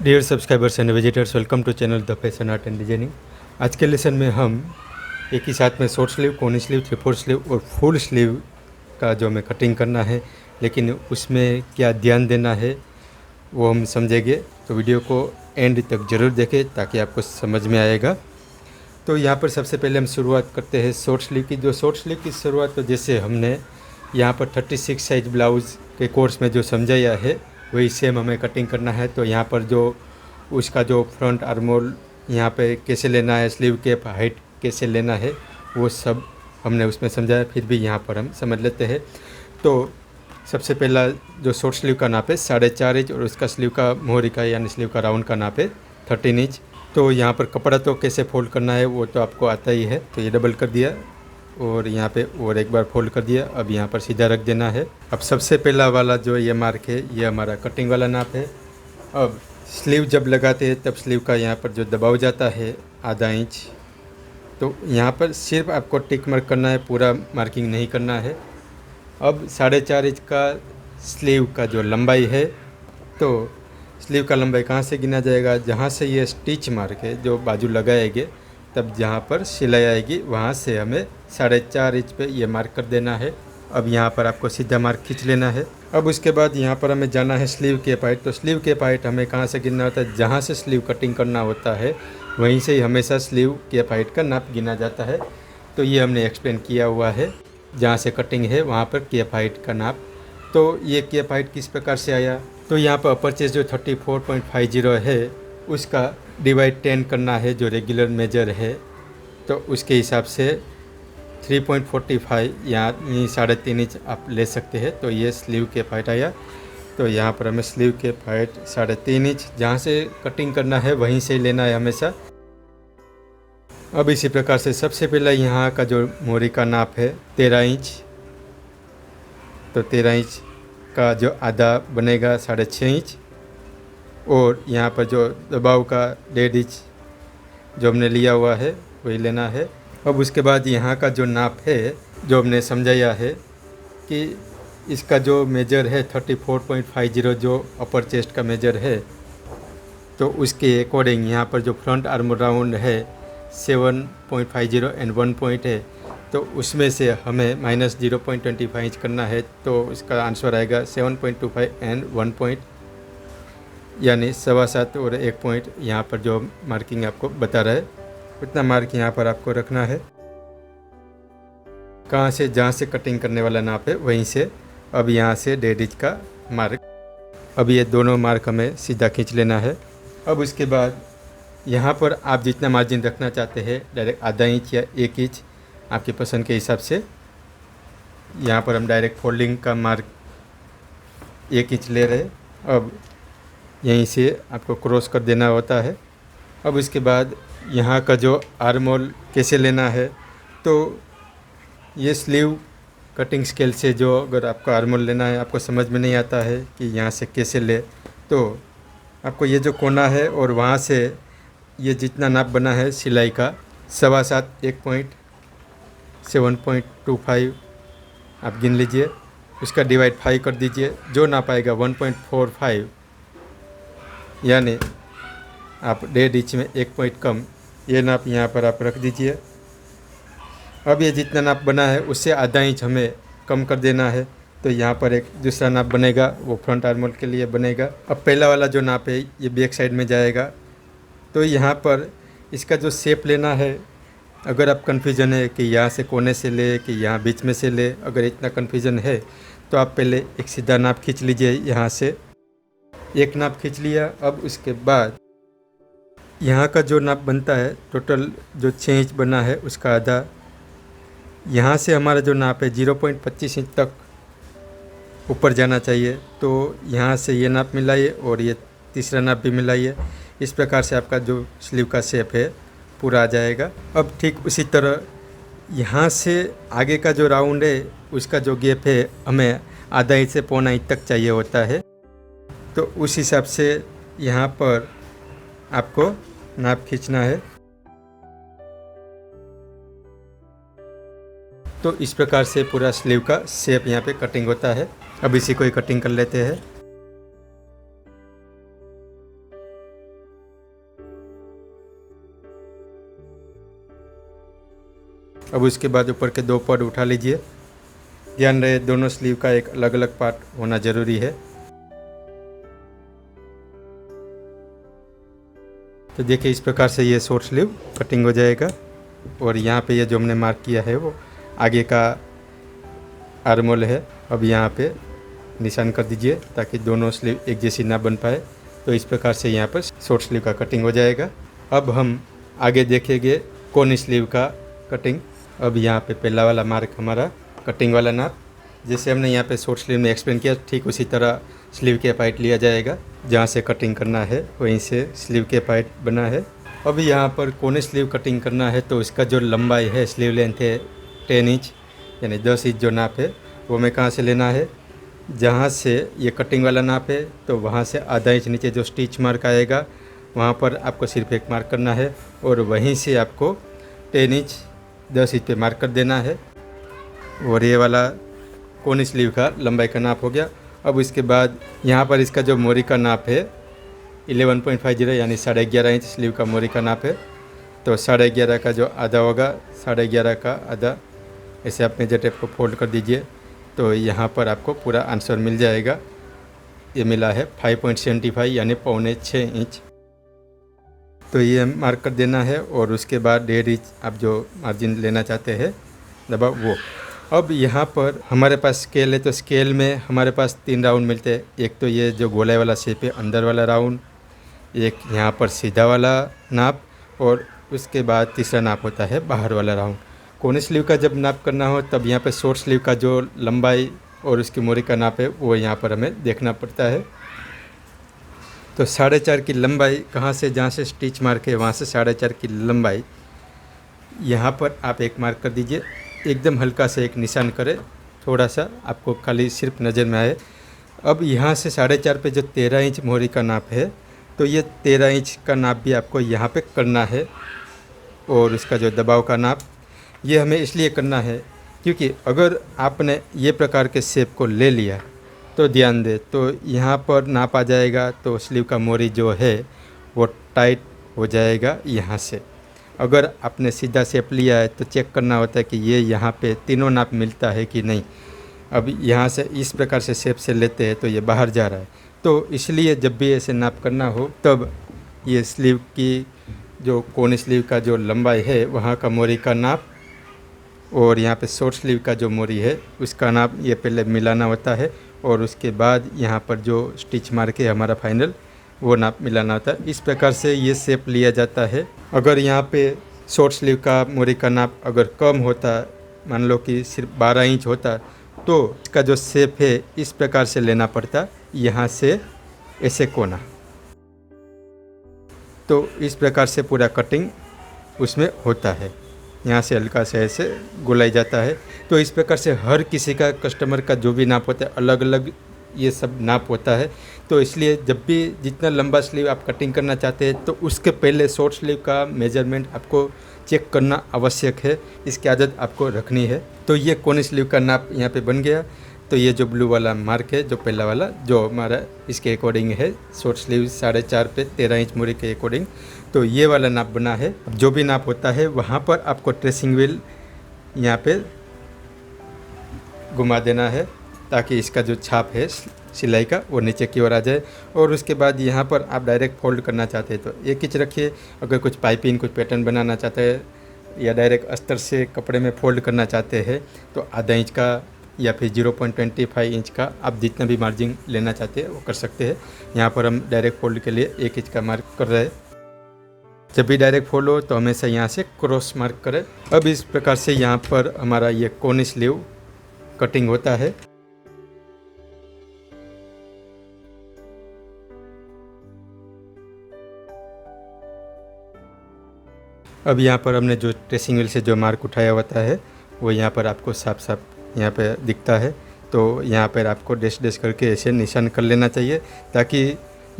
Dear subscribers and visitors, welcome to channel the fashion art and designing. आज के lesson में हम एक ही साथ में शॉर्ट स्लीव, कोनी स्लीव, 3/4 स्लीव और फुल स्लीव का जो हमें कटिंग करना है, लेकिन उसमें क्या ध्यान देना है वो हम समझेंगे। तो वीडियो को एंड तक ज़रूर देखें ताकि आपको समझ में आएगा। तो यहाँ पर सबसे पहले हम शुरुआत करते हैं शॉर्ट स्लीव की। जो शॉर्ट स्लीव की शुरुआत तो जैसे हमने यहाँ पर 36 साइज ब्लाउज़ के कोर्स में जो समझाया है वही सेम हमें कटिंग करना है। तो यहाँ पर जो उसका जो फ्रंट आर्मोल यहाँ पे कैसे लेना है, स्लीव के हाइट कैसे लेना है, वो सब हमने उसमें समझाया। फिर भी यहाँ पर हम समझ लेते हैं। तो सबसे पहला जो शॉर्ट स्लीव का नाप है 4.5 इंच और उसका स्लीव का मोहरी का यानी स्लीव का राउंड का नाप है 13 इंच। तो यहाँ पर कपड़ा तो कैसे फोल्ड करना है वो तो आपको आता ही है। तो ये डबल कर दिया और यहाँ पे और एक बार फोल्ड कर दिया। अब यहाँ पर सीधा रख देना है। अब सबसे पहला वाला जो ये मार्क है ये हमारा कटिंग वाला नाप है। अब स्लीव जब लगाते हैं तब स्लीव का यहाँ पर जो दबाव जाता है आधा इंच, तो यहाँ पर सिर्फ आपको टिक मार्क करना है, पूरा मार्किंग नहीं करना है। अब 4.5 इंच का स्लीव का जो लंबाई है, तो स्लीव का लंबाई कहाँ से गिना जाएगा, जहाँ से ये स्टिच मार्क है जो बाजू लगाएंगे तब जहाँ पर सिलाई आएगी वहाँ से हमें 4.5 इंच पे ये मार्क कर देना है। अब यहाँ पर आपको सीधा मार्क खींच लेना है। अब उसके बाद यहाँ पर हमें जाना है स्लीव के हाइट। तो स्लीव के हाइट हमें कहाँ से गिनना होता है, जहाँ से स्लीव कटिंग करना होता है वहीं से ही हमेशा स्लीव के हाइट का नाप गिना जाता है। तो ये हमने एक्सप्लेन किया हुआ है, जहाँ से कटिंग है वहाँ पर केप हाइट का नाप। तो ये केप हाइट किस प्रकार से आया, तो यहाँ पर अपर चेस्ट जो 34.50 है उसका डिवाइड 10 करना है जो रेगुलर मेजर है। तो उसके हिसाब से 3.45 यानी 3.5 इंच आप ले सकते हैं। तो ये स्लीव के हाइट आया। तो यहाँ पर हमें स्लीव के हाइट 3.5 इंच जहाँ से कटिंग करना है वहीं से लेना है हमेशा। अब इसी प्रकार से सबसे पहला यहाँ का जो मोहरी का नाप है 13 इंच। तो 13 इंच का जो आधा बनेगा 6.5 इंच और यहाँ पर जो दबाव का 1.5 इंच जो हमने लिया हुआ है वही लेना है। अब उसके बाद यहाँ का जो नाप है जो हमने समझाया है कि इसका जो मेजर है 34.50 जो अपर चेस्ट का मेजर है, तो उसके अकॉर्डिंग यहाँ पर जो फ्रंट आर्म राउंड है 7.50 एंड 1 पॉइंट है, तो उसमें से हमें माइनस 0.25 इंच करना है। तो इसका आंसर आएगा 7.25 एंड 1 पॉइंट यानी 7.25 और 1 पॉइंट। यहाँ पर जो मार्किंग आपको बता रहा है उतना मार्क यहाँ पर आपको रखना है। कहाँ से, जहाँ से कटिंग करने वाला नाप है वहीं से। अब यहाँ से 1.5 इंच का मार्क, अब ये दोनों मार्क हमें सीधा खींच लेना है। अब उसके बाद यहाँ पर आप जितना मार्जिन रखना चाहते हैं, डायरेक्ट आधा इंच या 1 इंच आपकी पसंद के हिसाब से। यहाँ पर हम डायरेक्ट फोल्डिंग का मार्क 1 इंच ले रहे। अब यहीं से आपको क्रॉस कर देना होता है। अब इसके बाद यहाँ का जो आर्मोल कैसे लेना है, तो ये स्लीव कटिंग स्केल से जो अगर आपको आर्मोल लेना है, आपको समझ में नहीं आता है कि यहाँ से कैसे ले, तो आपको ये जो कोना है और वहाँ से ये जितना नाप बना है सिलाई का 7.25 1 पॉइंट 7.25 आप गिन लीजिए। उसका डिवाइड 5 कर दीजिए, जो नाप आएगा 1.45 यानी आप 1.5 इंच में 1 पॉइंट कम, ये नाप यहाँ पर आप रख दीजिए। अब ये जितना नाप बना है उससे आधा इंच हमें कम कर देना है। तो यहाँ पर एक दूसरा नाप बनेगा, वो फ्रंट आर्मोल के लिए बनेगा। अब पहला वाला जो नाप है ये बैक साइड में जाएगा। तो यहाँ पर इसका जो शेप लेना है, अगर आप कन्फ्यूजन है कि यहाँ से कोने से ले कि यहाँ बीच में से ले, अगर इतना कन्फ्यूजन है तो आप पहले एक सीधा नाप खींच लीजिए। यहाँ से एक नाप खींच लिया। अब उसके बाद यहाँ का जो नाप बनता है टोटल जो 6 इंच बना है उसका आधा, यहाँ से हमारा जो नाप है 0.25 इंच तक ऊपर जाना चाहिए। तो यहाँ से ये नाप मिलाइए और ये तीसरा नाप भी मिलाइए। इस प्रकार से आपका जो स्लीव का शेप है पूरा आ जाएगा। अब ठीक उसी तरह यहाँ से आगे का जो राउंड है उसका जो गैप है हमें आधा इंच से पौना इंच तक चाहिए होता है। तो उस हिसाब से यहाँ पर आपको नाप खींचना है। तो इस प्रकार से पूरा स्लीव का शेप यहाँ पे कटिंग होता है। अब इसी को ही कटिंग कर लेते हैं। अब उसके बाद ऊपर के 2 पार्ट उठा लीजिए। ध्यान रहे दोनों स्लीव का एक अलग अलग पार्ट होना ज़रूरी है। तो देखिए इस प्रकार से ये शॉर्ट स्लीव कटिंग हो जाएगा। और यहाँ पे ये जो हमने मार्क किया है वो आगे का आर्म होल है। अब यहाँ पे निशान कर दीजिए ताकि दोनों स्लीव एक जैसी ना बन पाए। तो इस प्रकार से यहाँ पर शॉर्ट स्लीव का कटिंग हो जाएगा। अब हम आगे देखेंगे कोन स्लीव का कटिंग। अब यहाँ पे पहला वाला मार्क हमारा कटिंग वाला नाप, जैसे हमने यहाँ पे शॉर्ट स्लीव में एक्सप्लेन किया ठीक उसी तरह स्लीव के पाइट लिया जाएगा। जहाँ से कटिंग करना है वहीं से स्लीव के पाइट बना है। अब यहाँ पर कोने स्लीव कटिंग करना है तो इसका जो लंबाई है स्लीव लेंथ है 10 इंच यानी 10 इंच जो नाप है वो हमें कहाँ से लेना है, जहाँ से ये कटिंग वाला नाप है तो वहाँ से आधा इंच नीचे जो स्टिच मार्क आएगा वहाँ पर आपको सिर्फ एक मार्क करना है और वहीं से आपको 10 इंच 10 इंच पे मार्क कर देना है। और ये वाला कोनी स्लीव का लंबाई का नाप हो गया। अब इसके बाद यहाँ पर इसका जो मोरी का नाप है 11.50 यानी 11.5 इंच स्लीव का मोरी का नाप है। तो 11.5 का जो आधा होगा 11.5 का आधा ऐसे आप मेजर टेप को फोल्ड कर दीजिए तो यहाँ पर आपको पूरा आंसर मिल जाएगा। ये मिला है 5.75 यानी 5.6 इंच। तो ये मार्क कर देना है और उसके बाद 1.5 इंच आप जो मार्जिन लेना चाहते हैं दबाव वो। अब यहाँ पर हमारे पास स्केल है तो स्केल में हमारे पास 3 राउंड मिलते हैं। एक तो ये जो गोलाई वाला शेप है अंदर वाला राउंड, एक यहाँ पर सीधा वाला नाप और उसके बाद तीसरा नाप होता है बाहर वाला राउंड। कोने स्लीव का जब नाप करना हो तब यहाँ पे शॉर्ट स्लीव का जो लंबाई और उसकी मोरी का नाप है वो यहाँ पर हमें देखना पड़ता है। तो 4.5 की लंबाई कहाँ से, जहाँ से स्टिच मार्क है वहाँ से 4.5 की लंबाई यहाँ पर आप एक मार्क कर दीजिए। एकदम हल्का से एक निशान करें, थोड़ा सा आपको खाली सिर्फ नज़र में आए। अब यहाँ से 4.5 पे जो 13 इंच मोरी का नाप है तो ये 13 इंच का नाप भी आपको यहाँ पे करना है। और उसका जो दबाव का नाप ये हमें इसलिए करना है क्योंकि अगर आपने ये प्रकार के शेप को ले लिया तो ध्यान दे तो यहाँ पर नाप आ जाएगा तो स्लीव का मोरी जो है वो टाइट हो जाएगा यहाँ से। अगर आपने सीधा शेप लिया है तो चेक करना होता है कि ये यहाँ पे तीनों नाप मिलता है कि नहीं। अब यहाँ से इस प्रकार से शेप से लेते हैं तो ये बाहर जा रहा है। तो इसलिए जब भी ऐसे नाप करना हो तब ये स्लीव की जो कोन स्लीव का जो लंबाई है वहाँ का मोरी का नाप और यहाँ पे शॉर्ट स्लीव का जो मोरी है उसका नाप ये पहले मिलाना होता है और उसके बाद यहाँ पर जो स्टिच मार के हमारा फाइनल वो नाप मिलाना होता है। इस प्रकार से ये शेप लिया जाता है। अगर यहाँ पे शॉर्ट स्लीव का मोरी का नाप अगर कम होता, मान लो कि सिर्फ 12 इंच होता तो इसका जो शेप है इस प्रकार से लेना पड़ता, यहाँ से ऐसे कोना। तो इस प्रकार से पूरा कटिंग उसमें होता है, यहाँ से हल्का से ऐसे गोलाई जाता है। तो इस प्रकार से हर किसी का कस्टमर का जो भी नाप होता है अलग अलग ये सब नाप होता है। तो इसलिए जब भी जितना लंबा स्लीव आप कटिंग करना चाहते हैं तो उसके पहले शॉर्ट स्लीव का मेजरमेंट आपको चेक करना आवश्यक है, इसकी आदत आपको रखनी है। तो ये कोनी स्लीव का नाप यहाँ पे बन गया। तो ये जो ब्लू वाला मार्क है जो पहला वाला जो हमारा इसके अकॉर्डिंग है शॉर्ट स्लीव 4.5 पे 13 इंच मोरी के अकॉर्डिंग, तो ये वाला नाप बना है। अब जो भी नाप होता है वहाँ पर आपको ट्रेसिंग व्हील यहाँ पे घुमा देना है ताकि इसका जो छाप है सिलाई का वो नीचे की ओर आ जाए। और उसके बाद यहाँ पर आप डायरेक्ट फोल्ड करना चाहते हैं तो एक इंच रखिए। अगर कुछ पाइपिंग कुछ पैटर्न बनाना चाहते हैं या डायरेक्ट अस्तर से कपड़े में फोल्ड करना चाहते हैं तो आधा इंच का या फिर 0.25 इंच का आप जितना भी मार्जिन लेना चाहते हैं वो कर सकते हैं। यहाँ पर हम डायरेक्ट फोल्ड के लिए 1 इंच का मार्क कर रहे हैं। जब भी डायरेक्ट फोल्ड हो तो हमेशा यहाँ से क्रॉस मार्क करें। अब इस प्रकार से यहाँ पर हमारा ये कोनी स्लीव कटिंग होता है। अब यहाँ पर हमने जो ट्रेसिंग व्हील से जो मार्क उठाया होता है वो यहाँ पर आपको साफ साफ यहाँ पे दिखता है। तो यहाँ पर आपको डैश डैश करके ऐसे निशान कर लेना चाहिए ताकि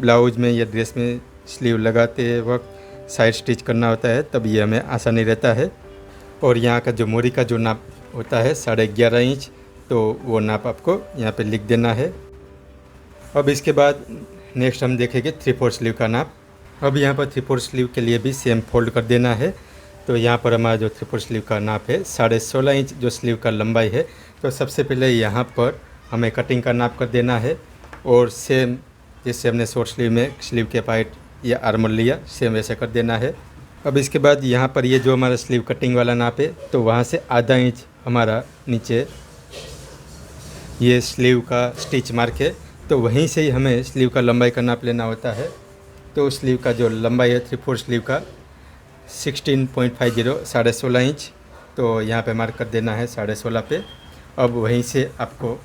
ब्लाउज में या ड्रेस में स्लीव लगाते वक्त साइड स्टिच करना होता है तब ये हमें आसानी रहता है। और यहाँ का जो मोरी का जो नाप होता है 11.5 इंच, तो वो नाप आपको यहाँ पे लिख देना है। अब इसके बाद नेक्स्ट हम देखेंगे 3/4 स्लीव का नाप। अब यहाँ पर 3/4 स्लीव के लिए भी सेम फोल्ड कर देना है। तो यहाँ पर हमारा जो 3/4 स्लीव का नाप है 16.5 इंच जो स्लीव का लंबाई है। तो सबसे पहले यहाँ पर हमें कटिंग का नाप कर देना है और सेम जैसे हमने शॉर्ट स्लीव में स्लीव के पाइट या आर्मर लिया सेम वैसे कर देना है। अब इसके बाद यहाँ पर ये जो हमारा स्लीव कटिंग वाला नाप है तो वहाँ से आधा इंच हमारा नीचे ये स्लीव का स्टिच मार्क है, तो वहीं से ही हमें स्लीव का लंबाई का नाप लेना होता है। तो स्लीव का जो लंबाई है 3/4 स्लीव का 16.50 16.5 इंच, तो यहाँ पे मार्क कर देना है 16.5 पे। अब वहीं से आपको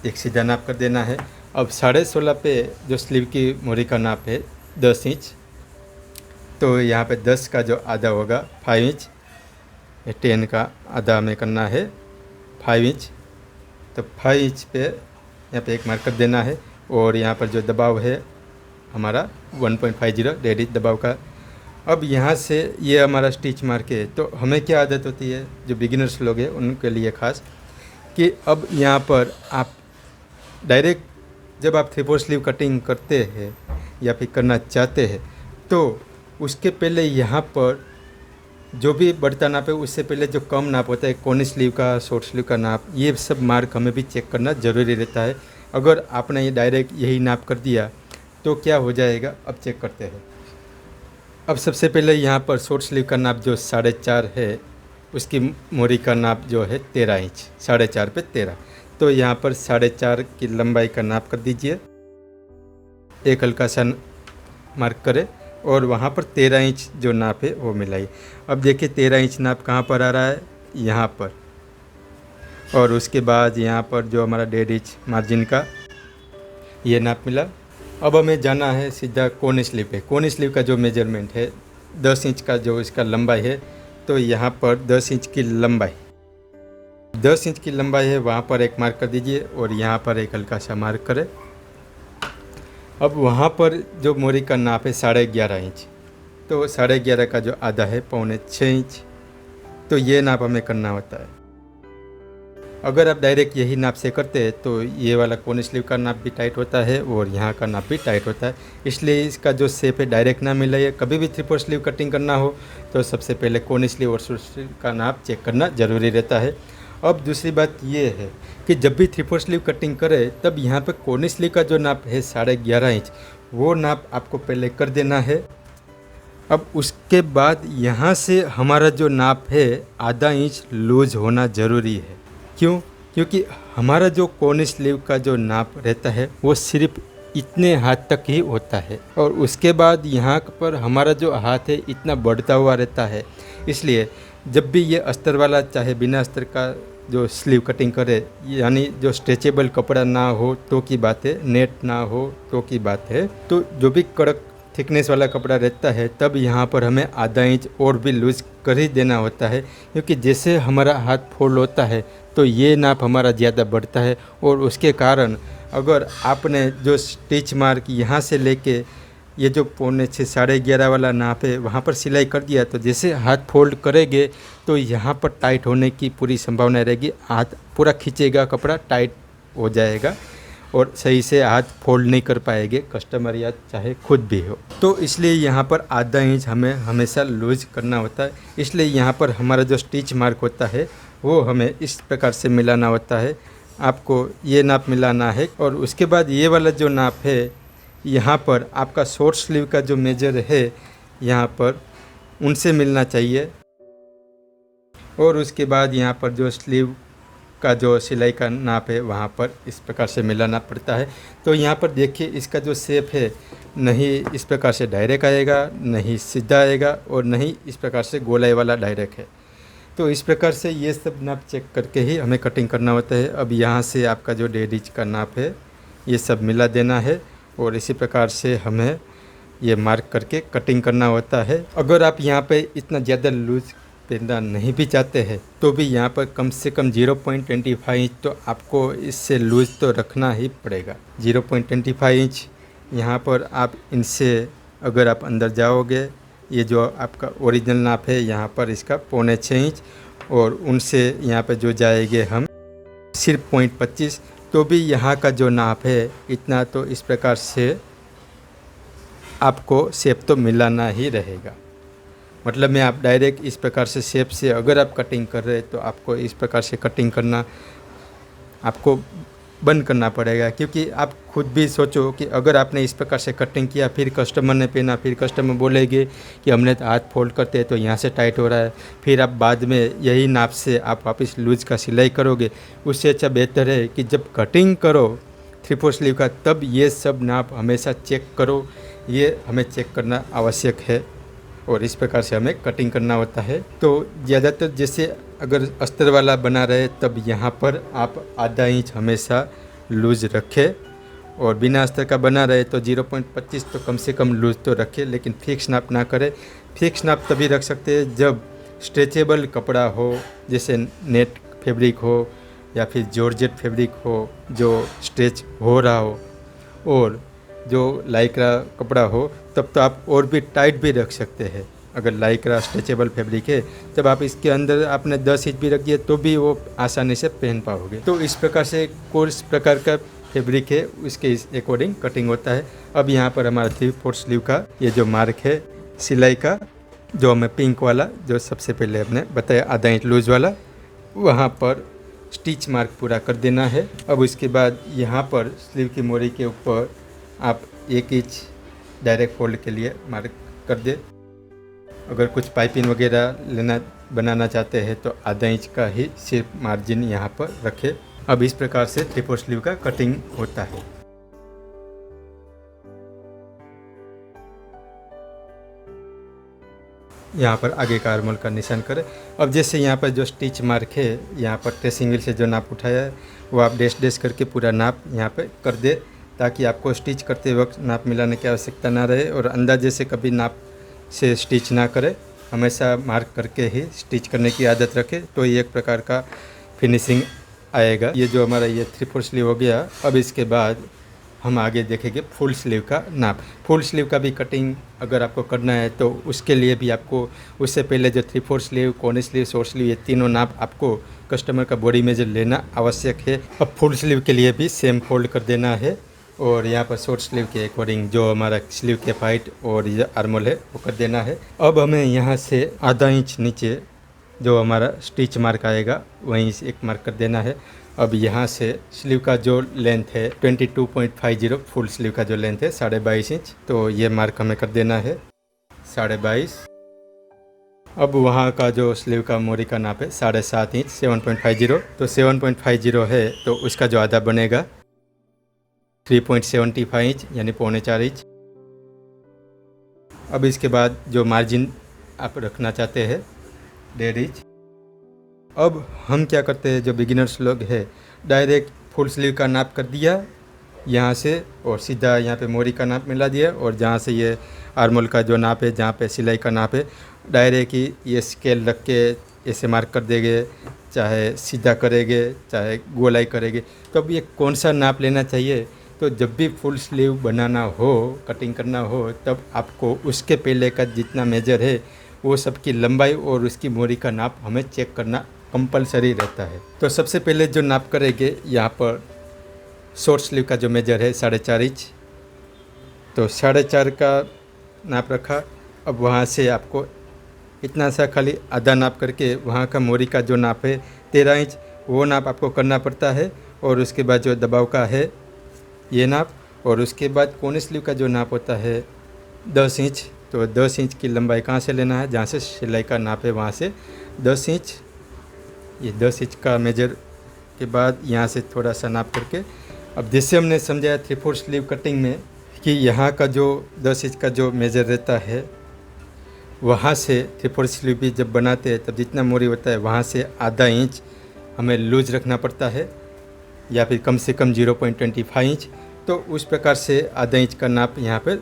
एक सीधा नाप कर देना है। अब 16.5 पे जो स्लीव की मोरी का नाप है 10 इंच, तो यहाँ पे 10 का जो आधा होगा 5 इंच, 10 का आधा हमें करना है 5 इंच। तो 5 इंच पे यहाँ पे एक मार्क कर देना है और यहाँ पर जो दबाव है हमारा 1.50 डेढ़ इंच दबाव का। अब यहाँ से ये हमारा स्टिच मार्क है, तो हमें क्या आदत होती है जो बिगिनर्स लोग हैं उनके लिए ख़ास कि अब यहाँ पर आप डायरेक्ट जब आप 3/4 स्लीव कटिंग करते हैं या फिर करना चाहते हैं तो उसके पहले यहाँ पर जो भी बढ़ता नाप है उससे पहले जो कम नाप होता है कोनी स्लीव का, शॉर्ट स्लीव का नाप, ये सब मार्क हमें भी चेक करना ज़रूरी रहता है। अगर आपने ये डायरेक्ट यही नाप कर दिया तो क्या हो जाएगा, अब चेक करते हैं। अब सबसे पहले यहाँ पर शॉर्ट स्लीव का नाप जो 4.5 है उसकी मोरी का नाप जो है 13 इंच, 4.5 पे 13। तो यहाँ पर 4.5 की लंबाई का नाप कर दीजिए, एक हल्का सा मार्क करें और वहाँ पर 13 इंच जो नाप है वो मिलाइए। अब देखिए 13 इंच नाप कहाँ पर आ रहा है, यहाँ पर, और उसके बाद यहाँ पर जो हमारा 1.5 इंच मार्जिन का ये नाप मिला। अब हमें जाना है सीधा कोनी स्लीव पे। कोनी स्लीव का जो मेजरमेंट है 10 इंच का जो इसका लंबाई है, तो यहाँ पर 10 इंच की लंबाई 10 इंच की लंबाई है, वहाँ पर एक मार्क कर दीजिए और यहाँ पर एक हल्का सा मार्क करें। अब वहाँ पर जो मोरी का नाप है 11.5 इंच, तो 11.5 का जो आधा है 5.25 इंच, तो ये नाप हमें करना होता है। अगर आप डायरेक्ट यही नाप से करते हैं तो ये वाला कोनी स्लीव का नाप भी टाइट होता है और यहाँ का नाप भी टाइट होता है, इसलिए इसका जो शेप है डायरेक्ट ना मिले। कभी भी 3/4 स्लीव कटिंग करना हो तो सबसे पहले कोनी स्लीव और शॉर्ट स्लीव का नाप चेक करना ज़रूरी रहता है। अब दूसरी बात ये है कि जब भी 3/4 स्लीव कटिंग करें तब यहाँ पर कोनी स्लीव का जो नाप है 11.5 इंच, वो नाप आपको पहले कर देना है। अब उसके बाद यहाँ से हमारा जो नाप है आधा इंच लूज होना ज़रूरी है। क्यों? क्योंकि हमारा जो कोनी स्लीव का जो नाप रहता है वो सिर्फ इतने हाथ तक ही होता है और उसके बाद यहाँ पर हमारा जो हाथ है इतना बढ़ता हुआ रहता है। इसलिए जब भी ये अस्तर वाला चाहे बिना अस्तर का जो स्लीव कटिंग करे, यानी जो स्ट्रेचेबल कपड़ा ना हो तो की बात है, नेट ना हो तो की बात है, तो जो भी कड़क थिकनेस वाला कपड़ा रहता है तब यहाँ पर हमें आधा इंच और भी लूज कर ही देना होता है। क्योंकि जैसे हमारा हाथ फोल्ड होता है तो ये नाप हमारा ज़्यादा बढ़ता है और उसके कारण अगर आपने जो स्टिच मार्क यहाँ से लेके ये जो 5.6 11.5 वाला नाप है वहाँ पर सिलाई कर दिया तो जैसे हाथ फोल्ड करेंगे तो यहाँ पर टाइट होने की पूरी संभावना रहेगी। हाथ पूरा खींचेगा, कपड़ा टाइट हो जाएगा और सही से हाथ फोल्ड नहीं कर पाएंगे कस्टमर या चाहे खुद भी हो। तो इसलिए यहाँ पर आधा इंच हमें हमेशा लूज करना होता है। इसलिए यहाँ पर हमारा जो स्टिच मार्क होता है वो हमें इस प्रकार से मिलाना होता है। आपको ये नाप मिलाना है और उसके बाद ये वाला जो नाप है यहाँ पर आपका शॉर्ट स्लीव का जो मेजर है यहाँ पर उनसे मिलना चाहिए। और उसके बाद यहाँ पर जो स्लीव का जो सिलाई का नाप है वहाँ पर इस प्रकार से मिलाना पड़ता है। तो यहाँ पर देखिए इसका जो शेप है नहीं इस प्रकार से डायरेक्ट आएगा, नहीं सीधा आएगा और नहीं इस प्रकार से गोलाई वाला डायरेक्ट है। तो इस प्रकार से ये सब नाप चेक करके ही हमें कटिंग करना होता है। अब यहाँ से आपका जो 1.5 इंच का नाप है ये सब मिला देना है और इसी प्रकार से हमें ये मार्क करके कटिंग करना होता है। अगर आप यहाँ पे इतना ज़्यादा लूज पहनना नहीं भी चाहते हैं तो भी यहाँ पर कम से कम 0.25 इंच तो आपको इससे लूज तो रखना ही पड़ेगा। 0.25 इंच यहाँ पर आप इनसे अगर आप अंदर जाओगे, ये जो आपका ओरिजिनल नाप है यहाँ पर इसका 5.6 इंच और उनसे यहाँ पर जो जाएंगे हम सिर्फ 0.25, तो भी यहाँ का जो नाप है इतना तो इस प्रकार से आपको शेप तो मिलाना ही रहेगा। मतलब में आप डायरेक्ट इस प्रकार से शेप से अगर आप कटिंग कर रहे हैं तो आपको इस प्रकार से कटिंग करना आपको बंद करना पड़ेगा, क्योंकि आप खुद भी सोचो कि अगर आपने इस प्रकार से कटिंग किया, फिर कस्टमर ने पहना, फिर कस्टमर बोलेंगे कि हमने तो हाथ फोल्ड करते हैं तो यहाँ से टाइट हो रहा है, फिर आप बाद में यही नाप से आप वापस लूज का सिलाई करोगे। उससे अच्छा बेहतर है कि जब कटिंग करो 3/4 स्लीव का तब ये सब नाप हमेशा चेक करो, ये हमें चेक करना आवश्यक है और इस प्रकार से हमें कटिंग करना होता है। तो ज़्यादातर जैसे अगर अस्तर वाला बना रहे तब यहाँ पर आप आधा इंच हमेशा लूज रखें और बिना अस्तर का बना रहे तो 0.25 तो कम से कम लूज तो रखें, लेकिन फिक्स नाप ना करें। फिक्स नाप तभी रख सकते हैं जब स्ट्रेचेबल कपड़ा हो, जैसे नेट फैब्रिक हो या फिर जॉर्जेट फैब्रिक हो जो स्ट्रेच हो रहा हो, और जो लाइक्रा कपड़ा हो तब तो आप और भी टाइट भी रख सकते हैं। अगर लाइक्रा स्ट्रेचेबल फैब्रिक है तब आप इसके अंदर आपने 10 इंच भी रख दिया तो भी वो आसानी से पहन पाओगे। तो इस प्रकार से कोर्स प्रकार का फैब्रिक है उसके अकॉर्डिंग कटिंग होता है। अब यहाँ पर हमारा 3/4 स्लीव का ये जो मार्क है सिलाई का, जो हमें पिंक वाला जो सबसे पहले हमने बताया आधा इंच लूज वाला, वहाँ पर स्टिच मार्क पूरा कर देना है। अब इसके बाद यहाँ पर स्लीव की मोरी के ऊपर आप 1 इंच डायरेक्ट फोल्ड के लिए मार्क कर दे। अगर कुछ पाइपिंग वगैरह लेना बनाना चाहते हैं तो आधा इंच का ही सिर्फ मार्जिन यहाँ पर रखें। अब इस प्रकार से 3/4 स्लीव का कटिंग होता है। यहाँ पर आगे का आर्मोल का निशान करें। अब जैसे यहाँ पर जो स्टिच मार्क है, यहाँ पर ट्रेसिंग व्हील से जो नाप उठाया है वो आप डैश करके पूरा नाप यहाँ पर कर दे, ताकि आपको स्टिच करते वक्त नाप मिलाने की आवश्यकता ना रहे और अंदाजे से कभी नाप से स्टिच ना करें। हमेशा मार्क करके ही स्टिच करने की आदत रखें, तो ये एक प्रकार का फिनिशिंग आएगा। ये जो हमारा ये 3/4 स्लीव हो गया। अब इसके बाद हम आगे देखेंगे फुल स्लीव का नाप। फुल स्लीव का भी कटिंग अगर आपको करना है तो उसके लिए भी आपको उससे पहले जो 3/4 स्लीव, कोनी स्लीव, शॉर्ट स्लीव, ये तीनों नाप आपको कस्टमर का बॉडी मेजर लेना आवश्यक है। अब फुल स्लीव के लिए भी सेम फोल्ड कर देना है और यहाँ पर शॉर्ट स्लीव के अकॉर्डिंग जो हमारा स्लीव के हाइट और ये आर्मोल है वो कर देना है। अब हमें यहाँ से आधा इंच नीचे जो हमारा स्टिच मार्क आएगा वहीं से एक मार्क कर देना है। अब यहाँ से स्लीव का जो लेंथ है 22.50, फुल स्लीव का जो लेंथ है 22.5 इंच, तो ये मार्क हमें कर देना है 22.5। अब वहाँ का जो स्लीव का मोरी का नाप है 7.5 इंच, 7.50, तो 7.50 है तो उसका जो आधा बनेगा 3.75 इंच यानी 3.25 इंच। अब इसके बाद जो मार्जिन आप रखना चाहते हैं 1.5 इंच। अब हम क्या करते हैं, जो बिगिनर्स लोग हैं डायरेक्ट फुल स्लीव का नाप कर दिया यहाँ से और सीधा यहाँ पे मोरी का नाप मिला दिया, और जहाँ से ये आर्मोल का जो नाप है, जहाँ पे सिलाई का नाप है, डायरेक्ट ही ये स्केल रख के ऐसे मार्क कर देंगे, चाहे सीधा करेंगे चाहे गोलाई करेंगे। तो अब ये कौन सा नाप लेना चाहिए, तो जब भी फुल स्लीव बनाना हो, कटिंग करना हो, तब आपको उसके पहले का जितना मेजर है वो सब की लंबाई और उसकी मोरी का नाप हमें चेक करना कंपलसरी रहता है। तो सबसे पहले जो नाप करेंगे, यहाँ पर शॉर्ट स्लीव का जो मेजर है 4.5 इंच, तो 4.5 का नाप रखा। अब वहाँ से आपको इतना सा खाली आधा नाप करके वहाँ का मोरी का जो नाप है 13 इंच, वो नाप आपको करना पड़ता है। और उसके बाद जो दबाव का है ये नाप, और उसके बाद कोनी स्लीव का जो नाप होता है 10 इंच, तो 10 इंच की लंबाई कहाँ से लेना है, जहाँ से सिलाई का नाप है वहाँ से 10 इंच। ये 10 इंच का मेजर के बाद यहाँ से थोड़ा सा नाप करके, अब जैसे हमने समझाया 3/4 स्लीव कटिंग में कि यहाँ का जो 10 इंच का जो मेजर रहता है, वहाँ से 3/4 स्लीव भी जब बनाते हैं तब जितना मोरी होता है वहाँ से आधा इंच हमें लूज रखना पड़ता है, या फिर कम से कम 0.25 इंच। तो उस प्रकार से आधा इंच का नाप यहाँ पर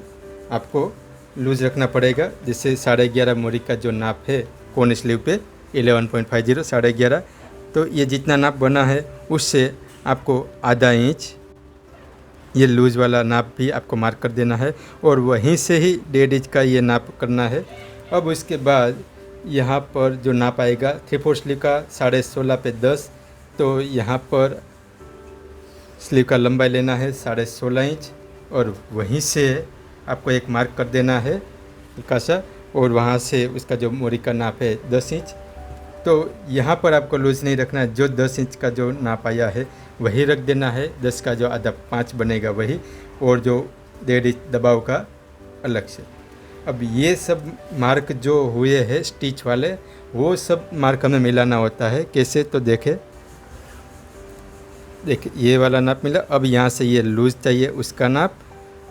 आपको लूज रखना पड़ेगा, जिससे 11.5 मोरी का जो नाप है कोनी स्लीव पे 11.50, 11.5, तो ये जितना नाप बना है उससे आपको आधा इंच ये लूज वाला नाप भी आपको मार्क कर देना है, और वहीं से ही 1.5 इंच का ये नाप करना है। अब उसके बाद यहाँ पर जो नाप आएगा 3/4 स्लीव का 16.5 पे 10, तो यहाँ पर स्लीव का लंबाई लेना है 16.5 इंच, और वहीं से आपको एक मार्क कर देना है हल्का सा और वहाँ से उसका जो मोरी का नाप है 10 इंच। तो यहाँ पर आपको लूज़ नहीं रखना है, जो 10 इंच का जो नाप आया है वही रख देना है। 10 का जो आधा 5 बनेगा वही, और जो 1.5 इंच दबाव का अलग से। अब ये सब मार्क जो हुए हैं स्टिच वाले, वो सब मार्क हमें मिलाना होता है। कैसे, तो देखिए ये वाला नाप मिला। अब यहाँ से ये लूज़ चाहिए उसका नाप,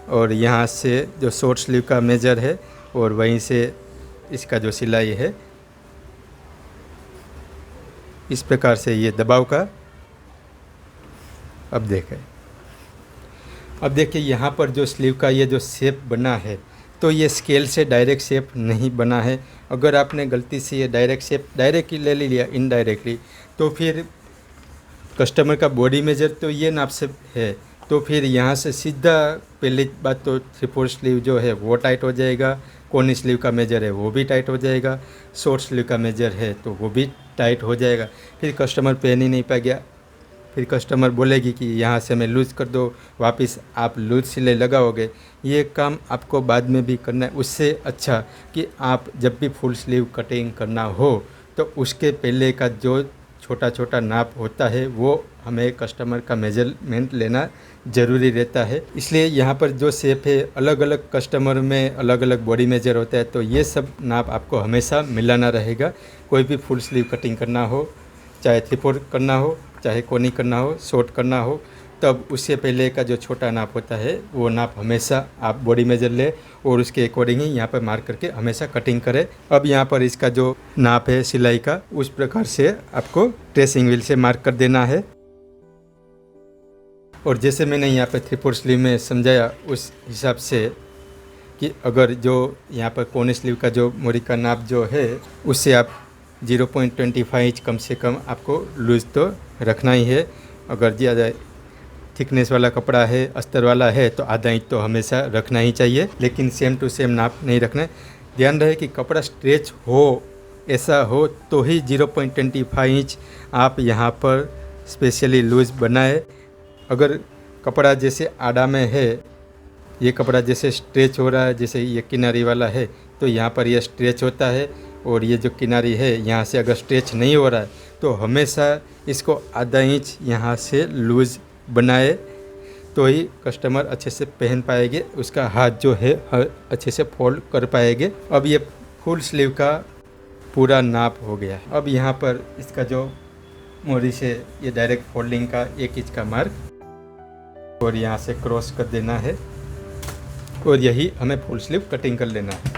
और यहाँ से जो शॉर्ट स्लीव का मेजर है, और वहीं से इसका जो सिलाई है, इस प्रकार से ये दबाव का। अब देखिए यहाँ पर जो स्लीव का ये जो शेप बना है, तो ये स्केल से डायरेक्ट शेप नहीं बना है। अगर आपने गलती से ये डायरेक्ट शेप डायरेक्टली ले लिया इनडायरेक्टली, तो फिर कस्टमर का बॉडी मेजर तो ये नाप से है, तो फिर यहाँ से सीधा पहली बात तो 3/4 स्लीव जो है वो टाइट हो जाएगा, कोनी स्लीव का मेजर है वो भी टाइट हो जाएगा, शॉर्ट स्लीव का मेजर है तो वो भी टाइट हो जाएगा। फिर कस्टमर पहन ही नहीं पाएगा। फिर कस्टमर बोलेगी कि यहाँ से मैं लूज़ कर दो, वापस आप लूज़ सिलाई लगाओगे। ये काम आपको बाद में भी करना है। उससे अच्छा कि आप जब भी फुल स्लीव कटिंग करना हो तो उसके पहले का जो छोटा छोटा नाप होता है वो हमें कस्टमर का मेजरमेंट लेना ज़रूरी रहता है। इसलिए यहाँ पर जो शेप है अलग अलग कस्टमर में अलग अलग बॉडी मेजर होता है, तो ये सब नाप आपको हमेशा मिलाना रहेगा। कोई भी फुल स्लीव कटिंग करना हो, चाहे 3/4 करना हो, चाहे कोनी करना हो, शॉर्ट करना हो, तब उससे पहले का जो छोटा नाप होता है वो नाप हमेशा आप बॉडी मेजर ले और उसके अकॉर्डिंग ही यहाँ पर मार्क करके हमेशा कटिंग करें। अब यहाँ पर इसका जो नाप है सिलाई का, उस प्रकार से आपको ट्रेसिंग व्हील से मार्क कर देना है। और जैसे मैंने यहाँ पर 3/4 स्लीव में समझाया उस हिसाब से कि अगर जो यहाँ पर कोनी स्लीव का जो मोरी का नाप जो है उससे आप 0.25 इंच कम से कम आपको लूज़ तो रखना ही है। अगर ज़्यादा थिकनेस वाला कपड़ा है, अस्तर वाला है, तो आधा इंच तो हमेशा रखना ही चाहिए, लेकिन सेम टू सेम नाप नहीं रखना है। ध्यान रहे कि कपड़ा स्ट्रेच हो, ऐसा हो तो ही 0.25 इंच आप यहाँ पर स्पेशली लूज़ बनाए। अगर कपड़ा जैसे आड़ा में है, ये कपड़ा जैसे स्ट्रेच हो रहा है, जैसे ये किनारी वाला है, तो यहाँ पर ये स्ट्रेच होता है, और ये जो किनारी है यहाँ से अगर स्ट्रेच नहीं हो रहा है तो हमेशा इसको आधा इंच यहाँ से लूज़ बनाए, तो ही कस्टमर अच्छे से पहन पाएंगे, उसका हाथ जो है अच्छे से फोल्ड कर पाएंगे। अब ये फुल स्लीव का पूरा नाप हो गया। अब यहाँ पर इसका जो मोरी से ये डायरेक्ट फोल्डिंग का 1 इंच का मार्क, और यहाँ से क्रॉस कर देना है, और यही हमें फुल स्लीव कटिंग कर लेना है।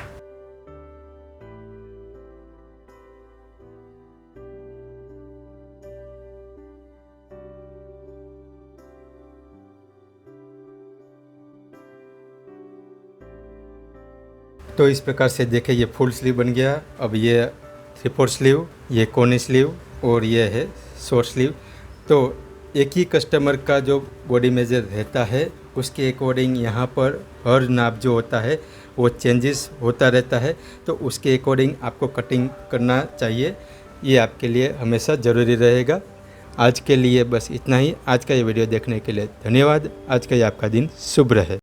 तो इस प्रकार से देखें ये फुल स्लीव बन गया। अब ये 3/4 स्लीव, ये कोनी स्लीव, और ये है शॉर्ट स्लीव। तो एक ही कस्टमर का जो बॉडी मेजर रहता है उसके अकॉर्डिंग यहाँ पर हर नाप जो होता है वो चेंजेस होता रहता है, तो उसके अकॉर्डिंग आपको कटिंग करना चाहिए। ये आपके लिए हमेशा ज़रूरी रहेगा। आज के लिए बस इतना ही। आज का ये वीडियो देखने के लिए धन्यवाद। आज का ये आपका दिन शुभ रहे।